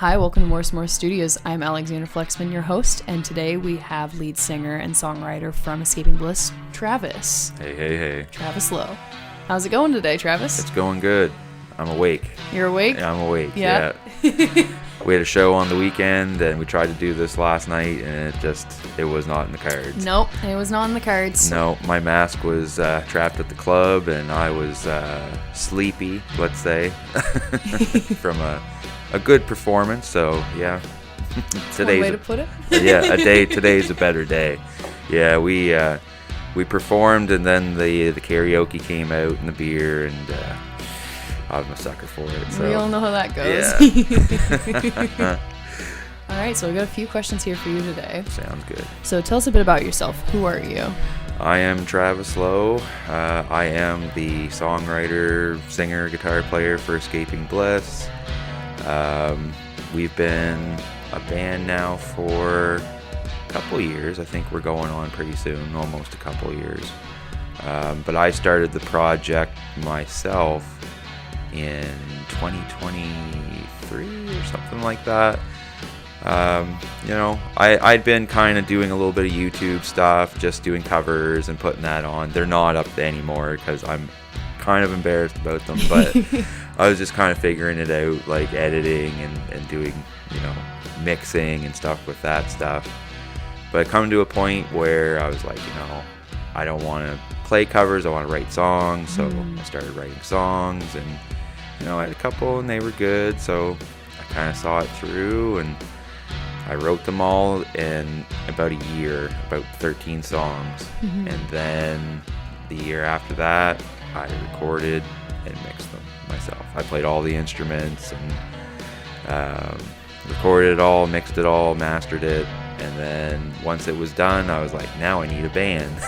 Hi, welcome to MORSAMOUR Studios. I'm Alexander Flexman, your host, and today we have lead singer and songwriter from Escaping Bliss, Travis. Hey. Travis Lowe. How's it going today, Travis? It's going good. I'm awake. You're awake? I'm awake, yeah. We had a show on the weekend, and we tried to do this last night, and it was not in the cards. Nope, it was not in the cards. No, my mask was trapped at the club, and I was sleepy, let's say, from a good performance. So yeah, One way to put it. Today's a better day. Yeah, we performed, and then the karaoke came out and the beer, and I'm a sucker for it. So we all know how that goes. Yeah. All right, so we got a few questions here for you today. Sounds good. So tell us a bit about yourself. Who are you? I am Travis Lowe. I am the songwriter, singer, guitar player for Escaping Bliss. We've been a band now for a couple years. I think we're going on pretty soon, almost a couple years. But I started the project myself in 2023 or something like that. I'd been kind of doing a little bit of YouTube stuff, just doing covers and putting that on. They're not up anymore because I'm kind of embarrassed about them, but I was just kind of figuring it out, like editing and doing, mixing and stuff with that stuff. But I come to a point where I was like, I don't want to play covers, I want to write songs. So I started writing songs, and I had a couple and they were good, so I kind of saw it through, and I wrote them all in about a year, about 13 songs. And then the year after that, I recorded and mixed them myself. I played all the instruments and recorded it all, mixed it all, mastered it. And then once it was done, I was like, now I need a band.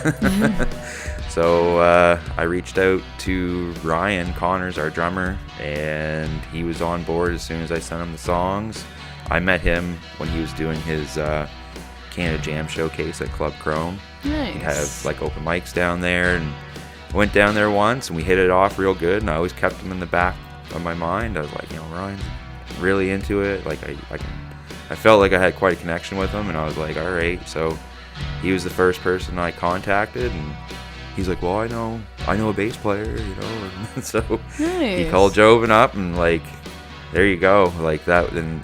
So I reached out to Ryan Connors, our drummer, and he was on board as soon as I sent him the songs. I met him when he was doing his Canada Jam showcase at Club Chrome. Nice. He had like open mics down there, and I went down there once and we hit it off real good, and I always kept him in the back of my mind. I was like, Ryan's really into it. Like I felt like I had quite a connection with him, and I was like, all right. So he was the first person I contacted, and he's like, well, I know a bass player, and so nice. He called Joven up, and like, there you go, like that. And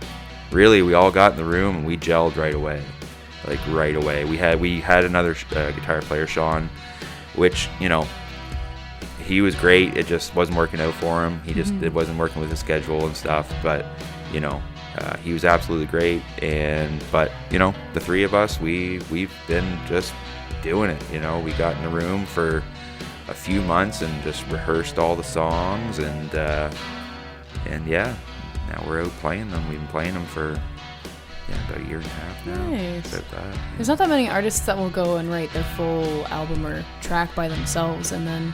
really, we all got in the room and we gelled right away, like right away. We had another guitar player, Sean, which he was great. It just wasn't working out for him. It wasn't working with his schedule and stuff. But he was absolutely great. But the three of us, we've been just doing it. We got in the room for a few months and just rehearsed all the songs, and yeah, now we're out playing them. We've been playing them for about a year and a half now. Nice. About that. There's not that many artists that will go and write their full album or track by themselves and then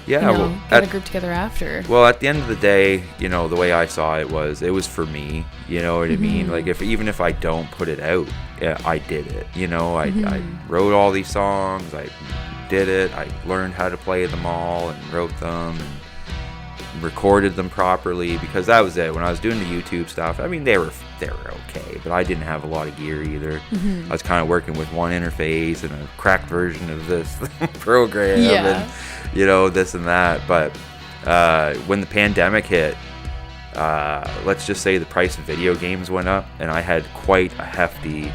get a group together after. Well, at the end of the day, the way I saw it was for me. You know what I mean? Like even if I don't put it out, I did it. I wrote all these songs. I did it. I learned how to play them all and wrote them and recorded them properly, because that was it. When I was doing the YouTube stuff, I mean, they were okay, but I didn't have a lot of gear either. I was kind of working with one interface and a cracked version of this program, and this and that. But when the pandemic hit, let's just say the price of video games went up, and I had quite a hefty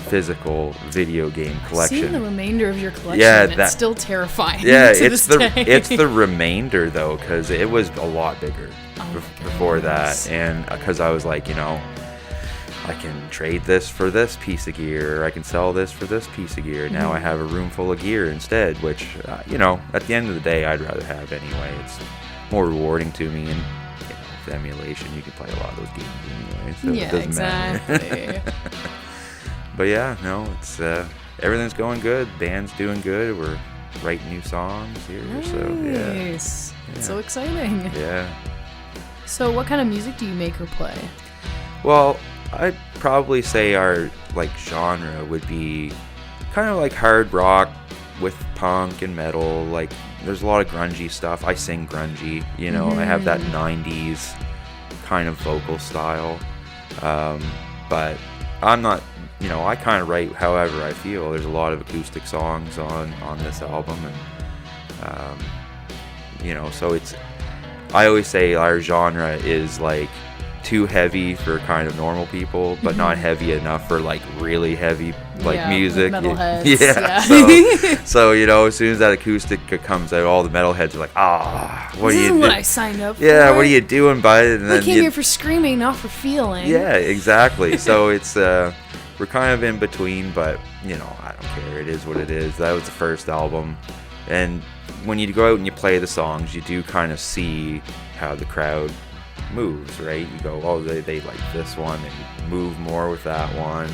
physical video game collection. Seeing the remainder of your collection, it's still terrifying. Yeah, it's the remainder though, because it was a lot bigger before that, and because I was like, I can trade this for this piece of gear, or I can sell this for this piece of gear. Now I have a room full of gear instead, which at the end of the day, I'd rather have anyway. It's more rewarding to me, and with emulation, you can play a lot of those games anyway, so it doesn't matter. But yeah, no, it's everything's going good. Band's doing good. We're writing new songs here. Nice. So yeah. It's so exciting. Yeah. So what kind of music do you make or play? Well, I'd probably say our genre would be kind of like hard rock with punk and metal. Like there's a lot of grungy stuff. I sing grungy, I have that 90s kind of vocal style. But I'm not, I kind of write however I feel. There's a lot of acoustic songs on this album, and so I always say our genre is like too heavy for kind of normal people, but not heavy enough for like really heavy music. Metalheads. Yeah. So as soon as that acoustic comes out, all the metalheads are like, what are you doing? What I signed up for. Yeah, what are you doing, bud? And I came here for screaming, not for feeling. Yeah, exactly. So it's we're kind of in between, but I don't care. It is what it is. That was the first album, and when you go out and you play the songs, you do kind of see how the crowd moves, right? You go, oh, they like this one, and move more with that one.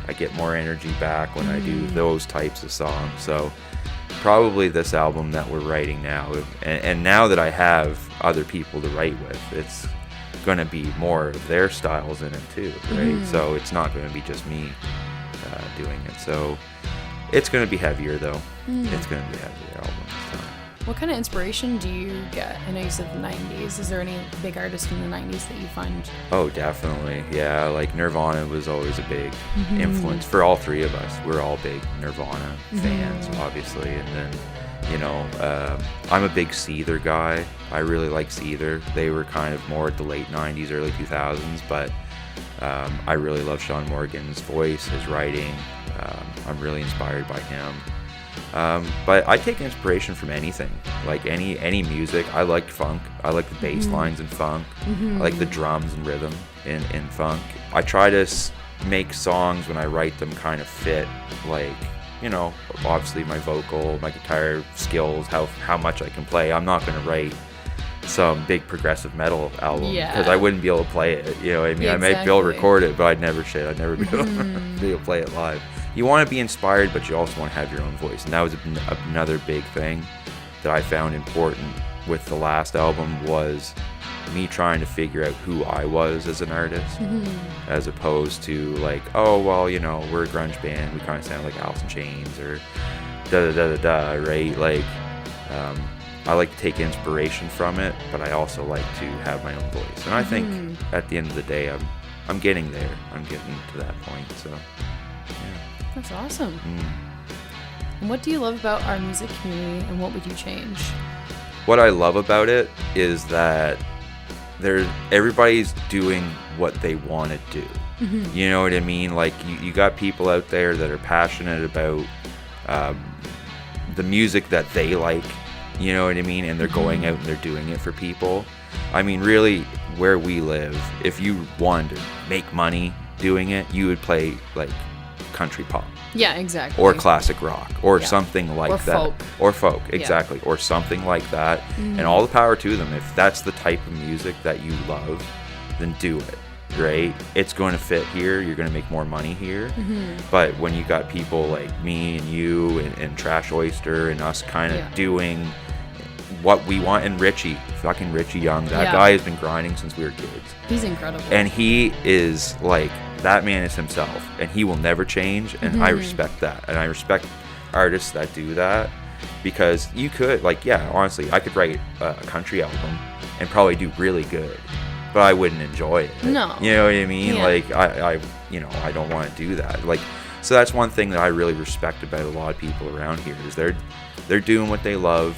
I get more energy back when I do those types of songs. So probably this album that we're writing now, and now that I have other people to write with, it's going to be more of their styles in it too, right? So it's not going to be just me doing it. So it's going to be heavier though. It's going to be a heavier album this time. What kind of inspiration do you get? I know you said the 90s. Is there any big artist from the 90s that you find? Oh, definitely. Yeah, like Nirvana was always a big influence for all three of us. We're all big Nirvana fans, obviously. And then, I'm a big Seether guy. I really like Seether. They were kind of more at the late 90s, early 2000s, but I really love Sean Morgan's voice, his writing. I'm really inspired by him. But I take inspiration from anything, like any music. I like funk. I like the bass lines in funk. I like the drums and rhythm in funk. I try to make songs when I write them kind of fit, like, obviously my vocal, my guitar skills, how much I can play. I'm not going to write some big progressive metal album because I wouldn't be able to play it. You know what I mean? Yeah, I might be able to record it, but I'd never be able to play it live. You want to be inspired, but you also want to have your own voice. And that was another big thing that I found important with the last album, was me trying to figure out who I was as an artist, as opposed to like, oh, well, we're a grunge band. We kind of sound like Alice in Chains or da-da-da-da-da, right? Like, I like to take inspiration from it, but I also like to have my own voice. And I think at the end of the day, I'm getting there. I'm getting to that point, so, yeah. That's awesome. And what do you love about our music community, and what would you change? What I love about it is that everybody's doing what they want to do. You know what I mean? Like, you got people out there that are passionate about the music that they like, you know what I mean? And they're going out and they're doing it for people. I mean, really, where we live, if you wanted to make money doing it, you would play like country pop. Yeah, exactly. Or classic rock, or something like that. Folk. Or folk, exactly. Or something like that. And all the power to them. If that's the type of music that you love, then do it, right? It's going to fit here. You're going to make more money here. But when you got people like me and you and Trash Oyster and us kind of doing what we want, and fucking Richie Young, that guy has been grinding since we were kids. He's incredible. And he is like, that man is himself, and he will never change, and I respect that. And I respect artists that do that, because you could, like, honestly, I could write a country album and probably do really good, but I wouldn't enjoy it. No. You know what I mean? Yeah. Like, I don't want to do that. Like, so that's one thing that I really respect about a lot of people around here, is they're doing what they love.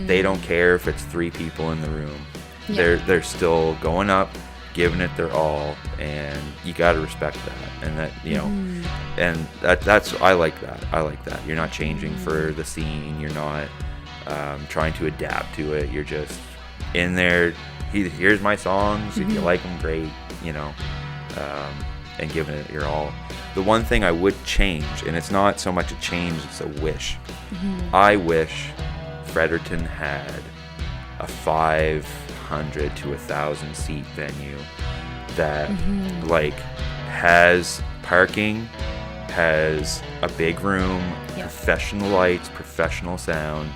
They don't care if it's 3 people in the room. They're still going up, giving it their all, and you got to respect that. And that, and that's, I like that. You're not changing for the scene. You're not trying to adapt to it. You're just in there. Here's my songs. If you like them, great. And giving it your all. The one thing I would change, and it's not so much a change, it's a wish. I wish Fredericton had a 500 to 1,000 seat venue that like has parking, has a big room, professional lights, professional sound,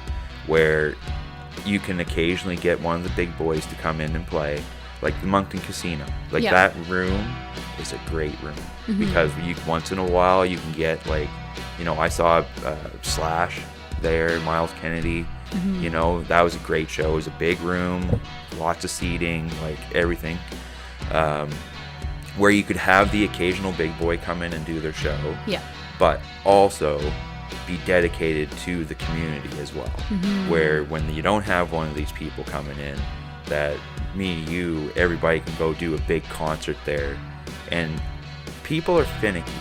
where you can occasionally get one of the big boys to come in and play, like the Moncton Casino. Like that room is a great room, because once in a while you can get, like, I saw Slash there, Miles Kennedy. That was a great show. It was a big room, lots of seating, like everything. where you could have the occasional big boy come in and do their show, Yeah. but also be dedicated to the community as well. Where when you don't have one of these people coming in, that me, you, everybody can go do a big concert there. And people are finicky,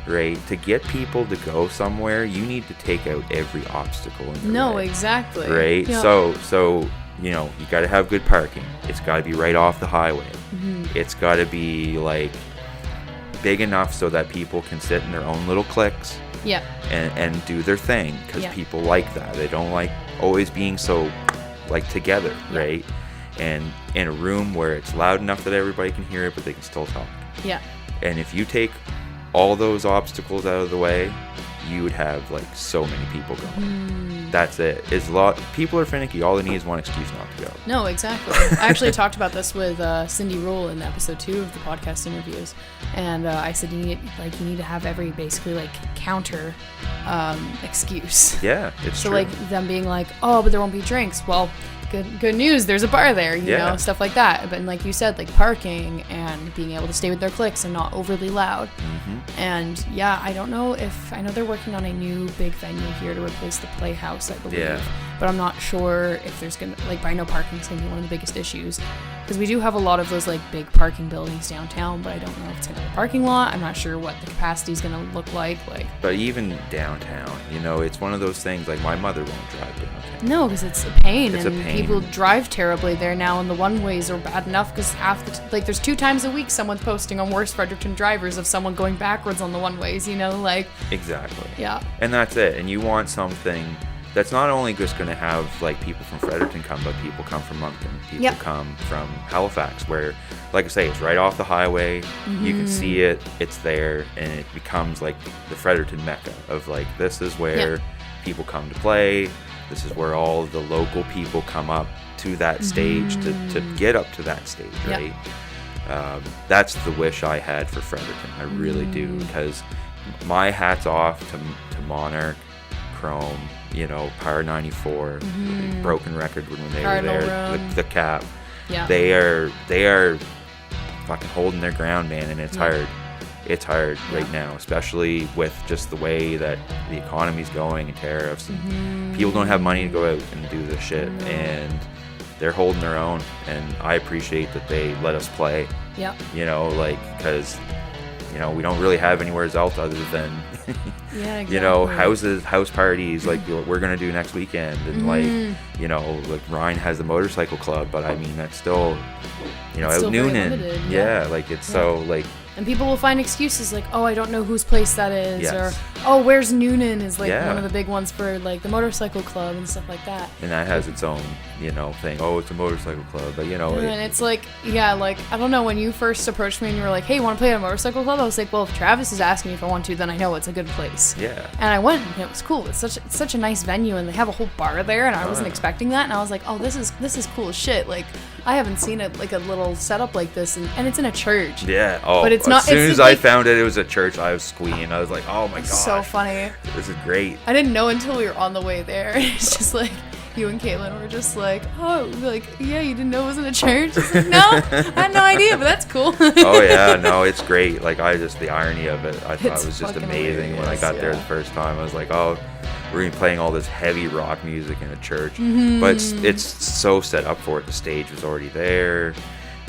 right? To get people to go somewhere, you need to take out every obstacle in the way. Exactly. Right? Yeah. So you know, you got to have good parking. It's got to be right off the highway. It's got to be like big enough so that people can sit in their own little cliques Yeah. and do their thing, because Yeah. people like that. They don't like always being so like together, Yeah. right? And in a room where it's loud enough that everybody can hear it, but they can still talk. Yeah. And if you take all those obstacles out of the way, you would have like so many people going. That's it. People are finicky. All they need is one excuse not to go. No, exactly. I actually talked about this with Cindy Rule in episode 2 of the podcast interviews, and I said you need to have every basically like counter excuse. Yeah, it's So true. like them being like, oh, but there won't be drinks. Well, good news, there's a bar there, you Yeah. know, stuff like that. But like you said, like parking and being able to stay with their cliques and not overly loud. And yeah, I know they're working on a new big venue here to replace the Playhouse, I believe. Yeah. But I'm not sure if there's gonna but I know parking's gonna be one of the biggest issues, because we do have a lot of those like big parking buildings downtown, but I don't know if it's gonna be a parking lot. I'm not sure what the capacity is gonna look like. But even downtown, you know, it's one of those things. Like my mother won't drive downtown. No, because it's a pain, It's a and pain. people drive terribly there now, and the one-ways are bad enough because there's 2 times a week someone's posting on worst Fredericton drivers of someone going backwards on the one-ways, you know, like, Exactly. yeah. And that's it. And you want something that's not only just going to have like people from Fredericton come, but people come from Moncton, people Yep. come from Halifax, where, like I say, it's right off the highway. You can see it, it's there, and it becomes like the Fredericton mecca of like, this is where people come to play. This is where all the local people come up to that stage to get up to that stage, Yep. right? That's the wish I had for Fredericton. I really do, because my hat's off to Monarch, Chrome, you know, Power 94, Broken Record when they Cardinal were there, Room. the Cap. Yeah. They are fucking holding their ground, man, and it's hard. It's hard right now, especially with just the way that the economy's going and tariffs, and people don't have money to go out and do this shit, and they're holding their own. And I appreciate that they let us play. Yeah. You know, like, because, you know, we don't really have anywhere else other than Yeah, exactly. you know, house parties like we're gonna do next weekend, and like, you know, like Ryan has the motorcycle club, but I mean that's still, you know, It's still out very Noonan. limited, Yeah, like it's so like. And people will find excuses like, oh, I don't know whose place that is, Yes. or oh, where's Noonan is like Yeah. one of the big ones for like the motorcycle club and stuff like that. And that has its own, you know, thing. Oh, it's a motorcycle club, but you know, And it's like, yeah, like, I don't know, when you first approached me and you were like, hey, you want to play at a motorcycle club? I was like, well, if Travis is asking me if I want to, then I know it's a good place. yeah, And I went, and it was cool. It's such a nice venue, and they have a whole bar there, and I wasn't expecting that. And I was like, oh, this is cool as shit. Like, I haven't seen it like a little setup like this, and it's in a church. yeah. Oh, But it's as not- soon it's as like- I found it was a church, I was squealing. I was like, oh my god, So funny. This is great. I didn't know until we were on the way there. It's just like, you and Caitlin were just like, oh, like, yeah, you didn't know it was in a church? I was like, no, I had no idea, but that's cool. Oh yeah, no, it's great. Like the irony of it, I thought It's it was just fucking amazing when I got there the first time. I was like, oh, we're gonna be playing all this heavy rock music in a church, but it's so set up for it. The stage was already there,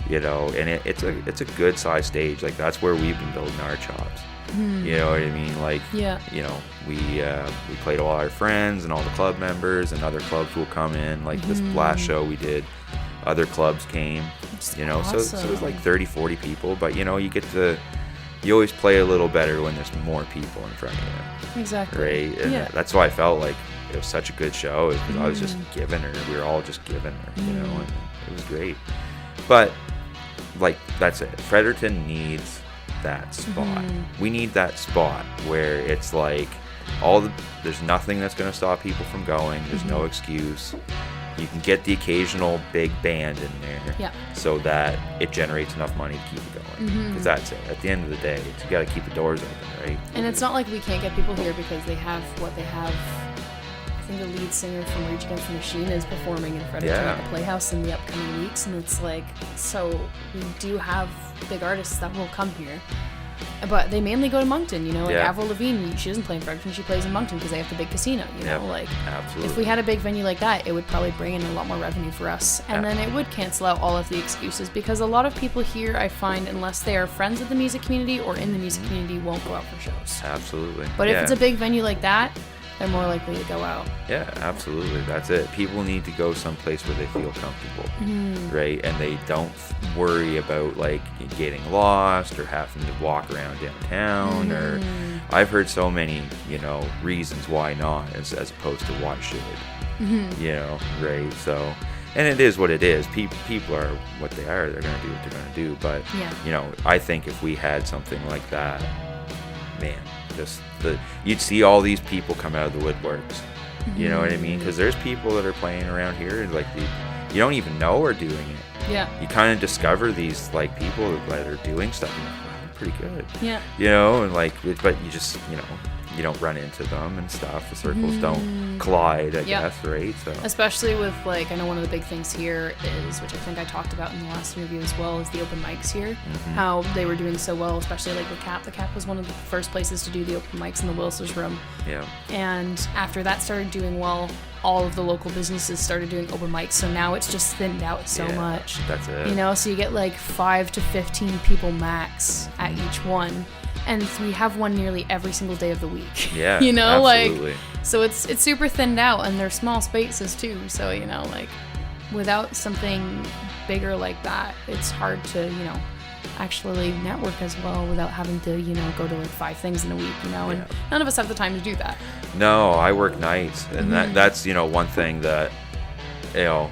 you know, and it's a good sized stage. Like that's where we've been building our chops. You know what I mean? Like, Yeah. you know, we played all our friends and all the club members, and other clubs will come in. Like this last show we did, other clubs came, That's you know, so it was like awesome. 30, 40 people, but you know, you always play a little better when there's more people in front of you, Exactly. right? And Yeah. that's why I felt like it was such a good show, is because I was just giving her, we were all just giving her, you know, and it was great. But like, that's it. Fredericton needs that spot. We need that spot where it's like there's nothing that's going to stop people from going. There's no excuse. You can get the occasional big band in there, Yeah. so that it generates enough money to keep it going. Because that's it. At the end of the day, you got to keep the doors open, right? And it's not like we can't get people here because they have what they have think the lead singer from Rage Against the Machine is performing in Fredericton at the Playhouse in the upcoming weeks, and it's like, so we do have big artists that will come here. But they mainly go to Moncton, you know, like Avril Lavigne, she doesn't play in Fredericton, she plays in Moncton because they have the big casino, you know, like, absolutely. If we had a big venue like that, it would probably bring in a lot more revenue for us, and then it would cancel out all of the excuses, because a lot of people here, I find, unless they are friends with the music community or in the music community, won't go out for shows. Absolutely. But if it's a big venue like that, they're more likely to go out. Yeah, absolutely. That's it. People need to go someplace where they feel comfortable, right? And they don't worry about like getting lost or having to walk around downtown. Or I've heard so many, you know, reasons why not, as opposed to why should. You know, right? So, and it is what it is. People are what they are. They're gonna do what they're gonna do. But you know, I think if we had something like that, man. You'd see all these people come out of the woodworks. You know what I mean? Because there's people that are playing around here, like you don't even know are doing it. Yeah. You kind of discover these like people that are doing stuff. And you're like, wow, they're pretty good. Yeah. You know, and like, but you just, you know, you don't run into them and stuff. The circles don't collide, I guess, right? So especially with, like, I know one of the big things here is, which I think I talked about in the last interview as well, is the open mics here. How they were doing so well, especially like the Cap. The Cap was one of the first places to do the open mics in the Wilson's Room. Yeah. And after that started doing well, all of the local businesses started doing open mics, so now it's just thinned out so much. That's it. You know, so you get like 5 to 15 people max at each one. And we have one nearly every single day of the week. Yeah, you know, absolutely. Like, so it's super thinned out, and they're small spaces too. So, you know, like, without something bigger like that, it's hard to, you know, actually network as well without having to, you know, go to like 5 things in a week, you know, and none of us have the time to do that. No, I work nights, and that's, you know, one thing that, you know,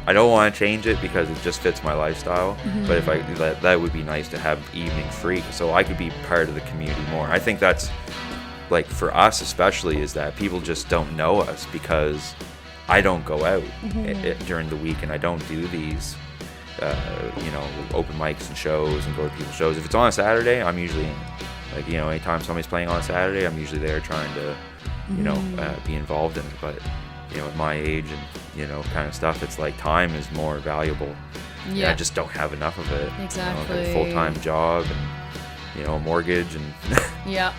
I don't want to change it because it just fits my lifestyle. But if that would be nice to have evening free, so I could be part of the community more. I think that's, like, for us especially, is that people just don't know us because I don't go out during the week, and I don't do these, you know, open mics and shows and go to people's shows. If it's on a Saturday, I'm usually in. Like, you know, anytime somebody's playing on a Saturday, I'm usually there trying to, you know, be involved in it. But, you know, at my age and, you know, kind of stuff, it's like time is more valuable. Yeah. I just don't have enough of it. Exactly. You know, like a full-time job and, you know, a mortgage and life. Yeah,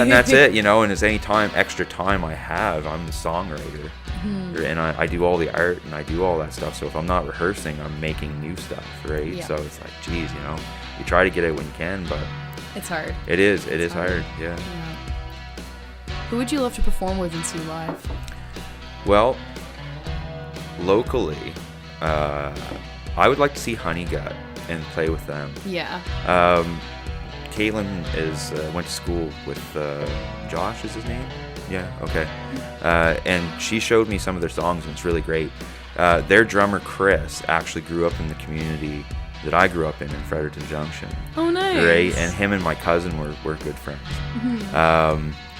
and that's it, you know, and as any time, extra time I have, I'm the songwriter. And I do all the art and I do all that stuff. So if I'm not rehearsing, I'm making new stuff, right? So it's like, geez, you know, you try to get it when you can, but it's hard. It is hard, yeah. Who would you love to perform with and see live? Well, locally, I would like to see Honey Gut and play with them. Yeah. Caitlin went to school with Josh is his name? Yeah, okay. And she showed me some of their songs, and it's really great. Their drummer, Chris, actually grew up in the community that I grew up in Fredericton Junction. Oh, nice. Right? And him and my cousin were good friends.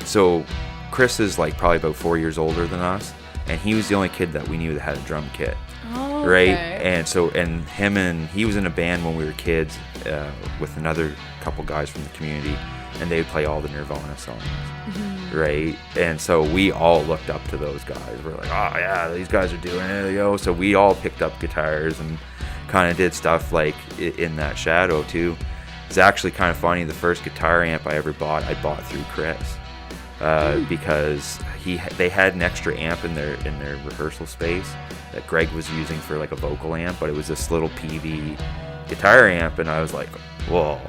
So Chris is like probably about 4 years older than us, and he was the only kid that we knew that had a drum kit. Oh, okay. Right? And so, he was in a band when we were kids with another couple guys from the community, and they would play all the Nirvana songs. Right? And so we all looked up to those guys. We're like, oh yeah, these guys are doing it, yo. So we all picked up guitars and kind of did stuff like in that shadow too. It's actually kind of funny. The first guitar amp I bought through Chris because they had an extra amp in their rehearsal space that Greg was using for like a vocal amp, but it was this little PV guitar amp, and I was like, well,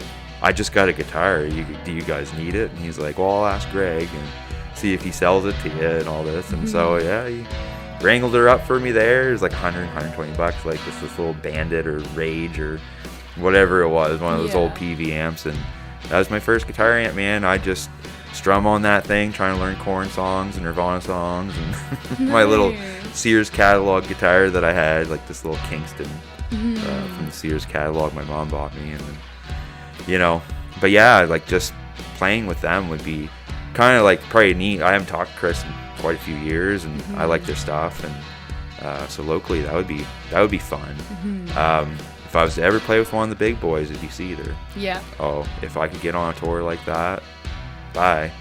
I just got a guitar. Do you guys need it? And he's like, well, I'll ask Greg and see if he sells it to you and all this. And so, yeah, he wrangled her up for me there. It was like $120, like this little Bandit or Rage or whatever it was, one of those old PV amps. And that was my first guitar amp, man. I just strum on that thing, trying to learn Korn songs and Nirvana songs. And my little Sears catalog guitar that I had, like this little Kingston from the Sears catalog my mom bought me. And you know, but yeah, like just playing with them would be kind of like probably neat. I haven't talked to Chris in quite a few years, and I like their stuff, and so locally that would be fun. If I was to ever play with one of the big boys, it'd be Cedar. Yeah. Oh, if I could get on a tour like that, bye.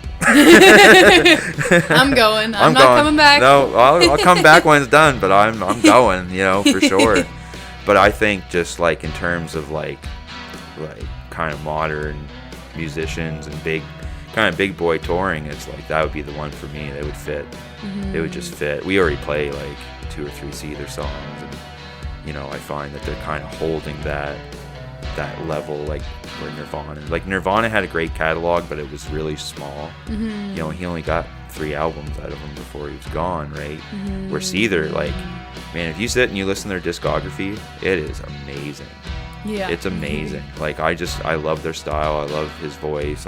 I'm going. I'm not going. coming back. No, I'll come back when it's done, but I'm going, for sure. But I think just like in terms of like kind of modern musicians and big boy touring, it's like that would be the one for me. They would fit. It would just fit. We already play like 2 or 3 Seether songs, and I find that they're kind of holding that level, like where Nirvana had a great catalog, but it was really small. He only got 3 albums out of them before he was gone, right? Where Seether, like, man, if you sit and you listen to their discography, it is amazing. Yeah, it's amazing. Like I love their style. I love his voice.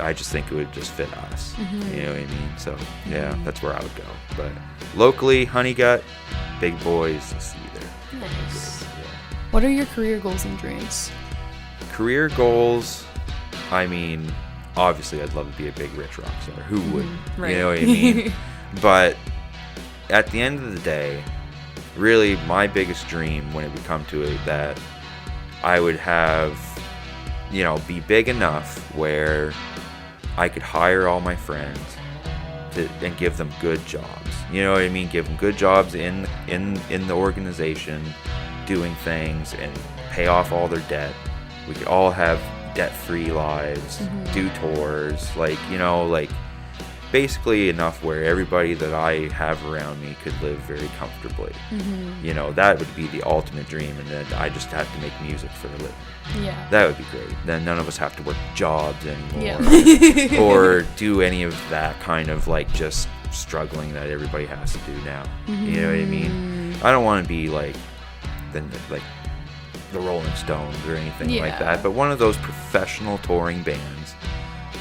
I just think it would just fit us. You know what I mean? So yeah, that's where I would go. But locally, Honeygut, Big Boys, Seether. Nice. What are your career goals and dreams? Career goals, I mean, obviously I'd love to be a big rich rock star. Who wouldn't? Right. You know what I mean? But at the end of the day, really my biggest dream when it would come to it, that I would have, be big enough where I could hire all my friends and give them good jobs. You know what I mean? Give them good jobs in the organization, doing things, and pay off all their debt. We could all have debt-free lives, do tours, basically enough where everybody that I have around me could live very comfortably. That would be the ultimate dream, and then I just have to make music for a living. Yeah. That would be great. Then none of us have to work jobs anymore, or do any of that kind of just struggling that everybody has to do now. You know what I mean? I don't want to be like the Rolling Stones or anything like that, but one of those professional touring bands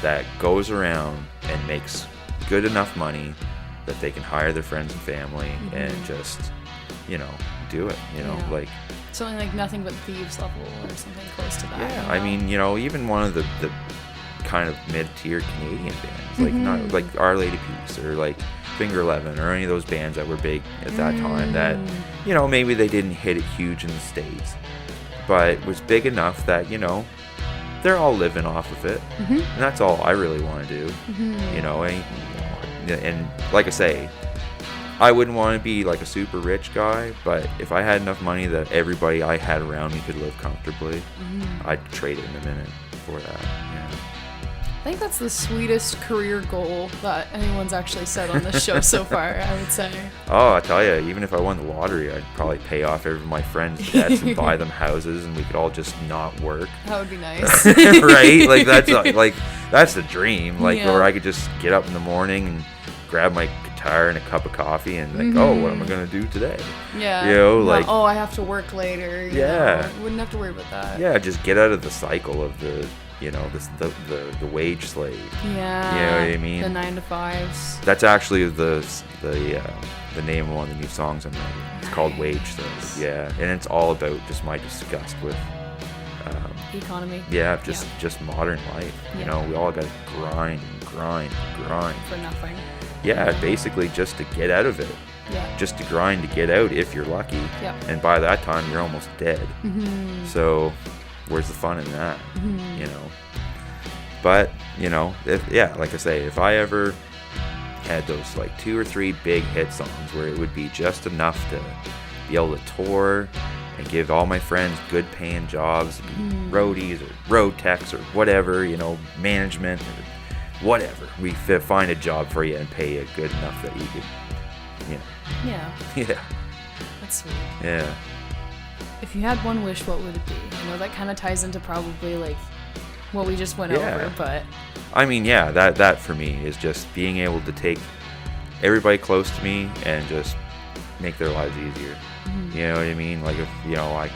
that goes around and makes good enough money that they can hire their friends and family and just do it, something like Nothing But Thieves level or something close to that. Yeah, I mean, even one of the kind of mid-tier Canadian bands, not like Our Lady Peace or like Finger Eleven or any of those bands that were big at that time that maybe they didn't hit it huge in the States, but was big enough that they're all living off of it, and that's all I really want to do. And like I say, I wouldn't want to be like a super rich guy, but if I had enough money that everybody I had around me could live comfortably, I'd trade it in a minute for that. Yeah. I think that's the sweetest career goal that anyone's actually said on this show so far, I would say. Oh, I tell you, even if I won the lottery, I'd probably pay off every of my friends' debts and buy them houses, and we could all just not work. That would be nice. Right? That's the dream. Where I could just get up in the morning and grab my guitar and a cup of coffee and what am I gonna do today? Yeah. I have to work later. Wouldn't have to worry about that. Yeah, just get out of the cycle of the the wage slave. Yeah. You know what I mean? The 9 to 5s. That's actually the name of one of the new songs I'm writing. It's called Wage Slave. Yeah, and it's all about just my disgust with economy. Yeah, just modern life. We all got to grind for nothing. Yeah, basically just to get out of it. Yeah. Just to grind to get out if you're lucky. Yep. And by that time you're almost dead. So where's the fun in that? But like I say, if I ever had those 2 or 3 big hit songs where it would be just enough to be able to tour and give all my friends good paying jobs, roadies or road techs or whatever, management or whatever, we find a job for you and pay you good enough that you could, Yeah. That's sweet. Yeah. If you had one wish, what would it be? I know that kind of ties into probably what we just went over, but I mean, that for me is just being able to take everybody close to me and just make their lives easier. You know what I mean? If I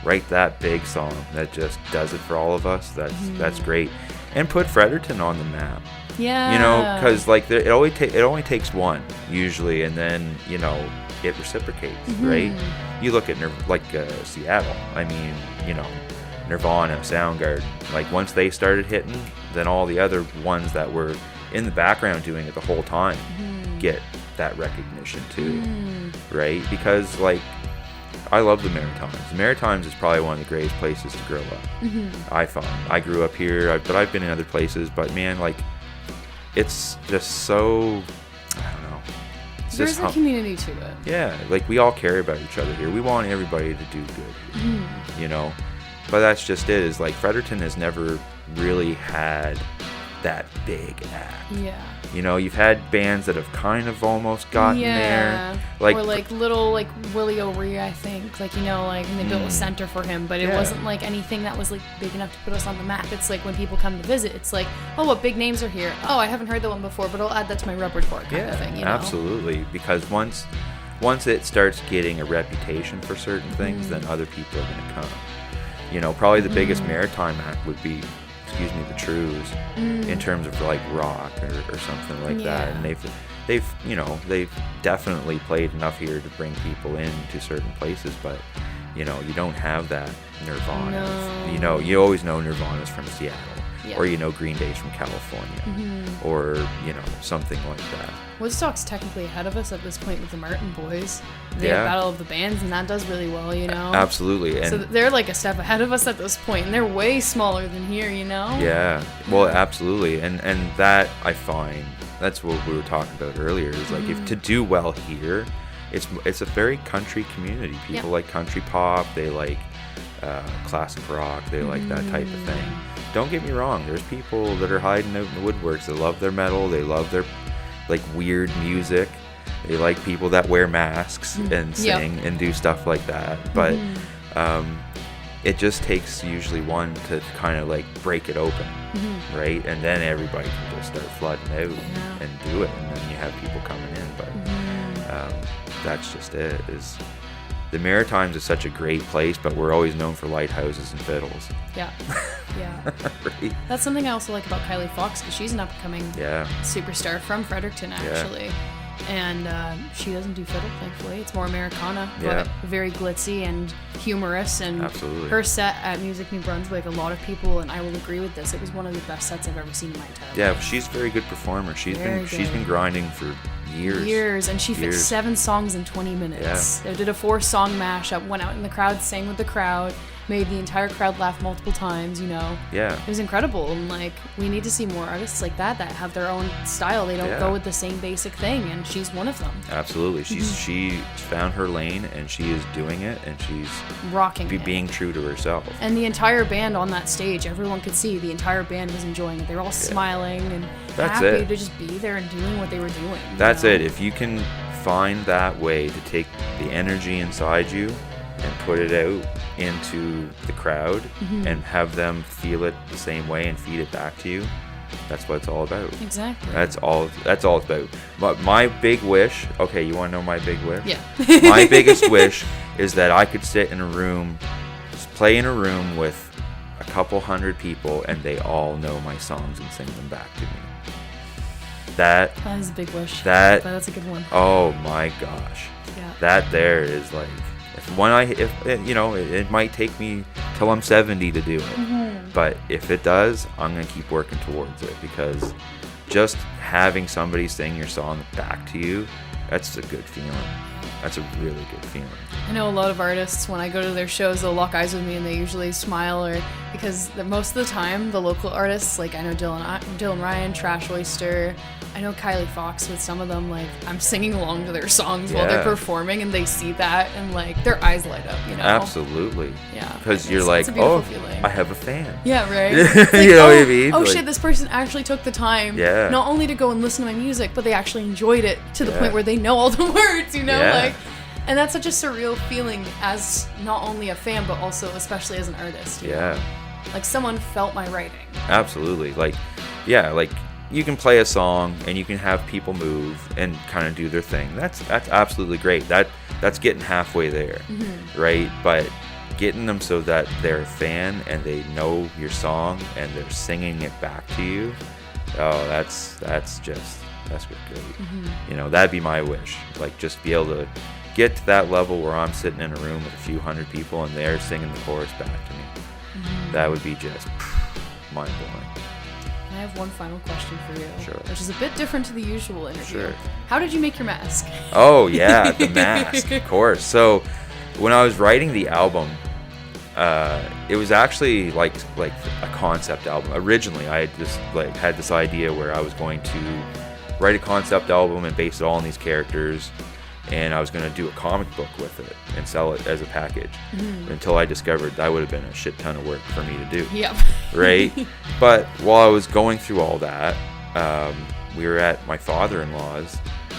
write that big song that just does it for all of us, that's great, and put Fredericton on the map. Yeah. Because it only takes one usually, and then it reciprocates, right? You look at Seattle. I mean, Nirvana, Soundgarden. Once they started hitting, then all the other ones that were in the background doing it the whole time get that recognition too, right? Because I love the Maritimes. The Maritimes is probably one of the greatest places to grow up. I found. I grew up here, but I've been in other places. But man, it's just so, I don't know. It's There's just a community to it. Yeah, like we all care about each other here. We want everybody to do good, you know. But that's just it. Is like Fredericton has never really had that big act. Yeah. You know, you've had bands that have kind of almost gotten there. Like, or like little like Willie O'Ree, I think. Like, you know, like, and they built a center for him, but it wasn't like anything that was like big enough to put us on the map. It's like when people come to visit, it's like, oh, what big names are here? Oh, I haven't heard that one before, but I'll add that to my repertoire kind of thing, you know? Absolutely. Because once it starts getting a reputation for certain things, then other people are going to come. You know, probably the biggest maritime act would be, the Trues, in terms of like rock or something like that. And they've definitely played enough here to bring people in to certain places, but you know, you don't have that Nirvana. No. You know, you always know Nirvana's from Seattle, or you know, Green Day's from California, or you know, something like that. Woodstock's technically ahead of us at this point with the Martin Boys. They have Battle of the Bands, and that does really well, you know? Absolutely. And so they're like a step ahead of us at this point, and they're way smaller than here, you know? Yeah, well, absolutely. And that, I find, that's what we were talking about earlier, is like, if to do well here, it's a very country community. People like country pop, they like classic rock, they like that type of thing. Don't get me wrong, there's people that are hiding out in the woodworks. They love their metal, they love their like weird music, they like people that wear masks and sing and do stuff like that, but it just takes usually one to kind of like break it open, right? And then everybody can just start flooding out and do it, and then you have people coming in. But that's just it. Is the Maritimes is such a great place, but we're always known for lighthouses and fiddles. Yeah. Right? That's something I also like about Kylie Fox, because she's an up-and-coming superstar from Fredericton, actually. And she doesn't do fiddle, thankfully. It's more Americana, but very glitzy and humorous. And her set at Music New Brunswick, a lot of people, and I will agree with this, it was one of the best sets I've ever seen in my entire life. Yeah, she's a very good performer. She's been grinding for years, and she fixed 7 songs in 20 minutes. They did a 4-song mashup, went out in the crowd, sang with the crowd, made the entire crowd laugh multiple times, you know. It was incredible, and like, we need to see more artists like that have their own style. They don't go with the same basic thing, and she's one of them. Absolutely. She's found her lane, and she is doing it, and she's rocking being true to herself. And the entire band on that stage, everyone could see the entire band was enjoying it. They were all smiling and happy to just be there and doing what they were doing. That's it. If you can find that way to take the energy inside you and put it out into the crowd and have them feel it the same way and feed it back to you, that's what it's all about. Exactly. That's all it's about. But my big wish, okay, you want to know my big wish? Yeah. My biggest wish is that I could sit in a room, play in a room with a couple hundred people, and they all know my songs and sing them back to me. That is a big wish. But that's a good one. Oh my gosh. Yeah. That there is like, it might take me till I'm 70 to do it, but if it does, I'm gonna keep working towards it, because just having somebody sing your song back to you, that's a good feeling. That's a really good feeling. I know a lot of artists, when I go to their shows, they'll lock eyes with me and they usually smile, or because most of the time the local artists, like I know Dylan Ryan, Trash Oyster, I know Kylie Fox with some of them, like I'm singing along to their songs while they're performing, and they see that and like their eyes light up, you know? Absolutely. Yeah. Because you're like, feeling. I have a fan. Yeah, right? Like, you know what I mean? Oh shit, this person actually took the time not only to go and listen to my music, but they actually enjoyed it to the point where they know all the words, you know? Like, and that's such a surreal feeling as not only a fan, but also especially as an artist. You know? Like someone felt my writing. Absolutely. Like, like you can play a song and you can have people move and kind of do their thing. That's absolutely great. That's getting halfway there, right? But getting them so that they're a fan and they know your song and they're singing it back to you. Oh, that's great. You know, that'd be my wish. Like, just be able to get to that level where I'm sitting in a room with a few hundred people and they're singing the chorus back to me. That would be just mind-blowing. I have one final question for you, Sure. which is a bit different to the usual interview. Sure. How did you make your mask? Oh, yeah, the mask, of course. So when I was writing the album, it was actually like a concept album. Originally, I had just like had this idea where I was going to write a concept album and base it all on these characters, and I was going to do a comic book with it and sell it as a package. Until I discovered that would have been a shit ton of work for me to do. Yep. Right? But while I was going through all that, we were at my father-in-law's.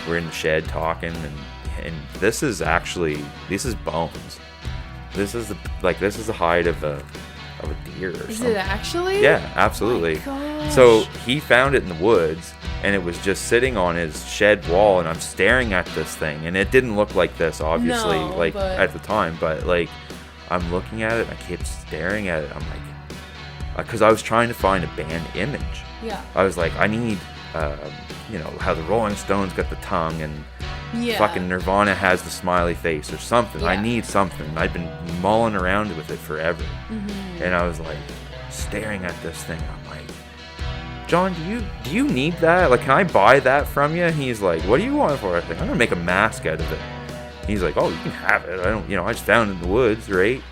We're in the shed talking, and this is bones. This is the hide of a deer or something. Is it actually? Yeah, absolutely. Oh my gosh. So he found it in the woods, and it was just sitting on his shed wall, and I'm staring at this thing, and it didn't look like this, obviously, No, but... at the time, but like I'm looking at it, and I kept staring at it. I'm like, because I was trying to find a band image. Yeah. I was like, I need, how the Rolling Stones got the tongue, and fucking Nirvana has the smiley face or something. I need something. I'd been mulling around with it forever. And I was like staring at this thing. I'm like, John, do you need that? Like, can I buy that from you? And he's like, what do you want for it? I'm gonna make a mask out of it. He's like, oh, you can have it. I just found it in the woods, right?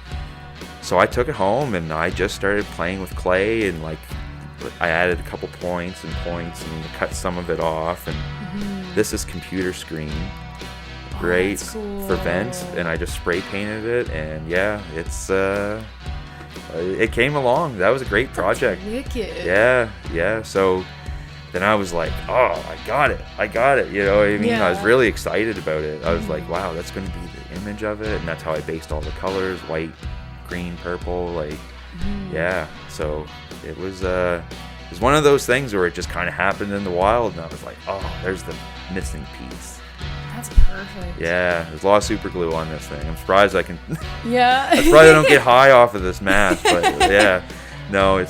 So I took it home, and I just started playing with clay, and like I added a couple points and cut some of it off, and this is computer screen, right? Cool. For vents, and I just spray painted it, and yeah, it came along. That was a great project. That's wicked. Yeah. So then I was like, oh, I got it. You know what I mean? I was really excited about it. I was like, wow, that's going to be the image of it, and that's how I based all the colors: white, green, purple. Like, yeah. So it was one of those things where it just kind of happened in the wild, and I was like, oh, there's the missing piece. That's perfect. Yeah, there's a lot of super glue on this thing. I'm surprised I can. Yeah. I'm surprised I don't get high off of this mask, but yeah, no, it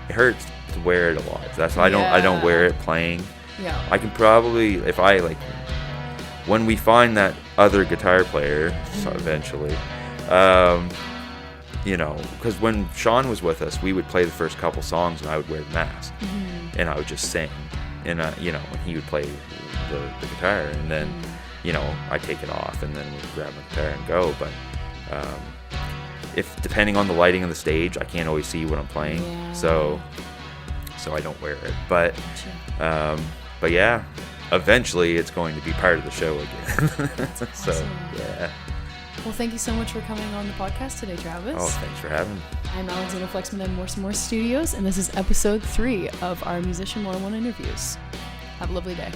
hurts to wear it a lot. That's why I don't wear it playing. Yeah. I can probably, if I like, when we find that other guitar player, eventually, because when Sean was with us, we would play the first couple songs, and I would wear the mask, and I would just sing, and and he would play the guitar, and then I take it off, and then we grab my guitar and go. But if depending on the lighting of the stage, I can't always see what I'm playing, so I don't wear it. But yeah, eventually it's going to be part of the show again. So awesome. Yeah. Well, thank you so much for coming on the podcast today, Travis. Oh, thanks for having me. I'm Alexander Flexman at MORSAMOUR Studios, and this is episode 3 of our Musician 101 interviews. Have a lovely day.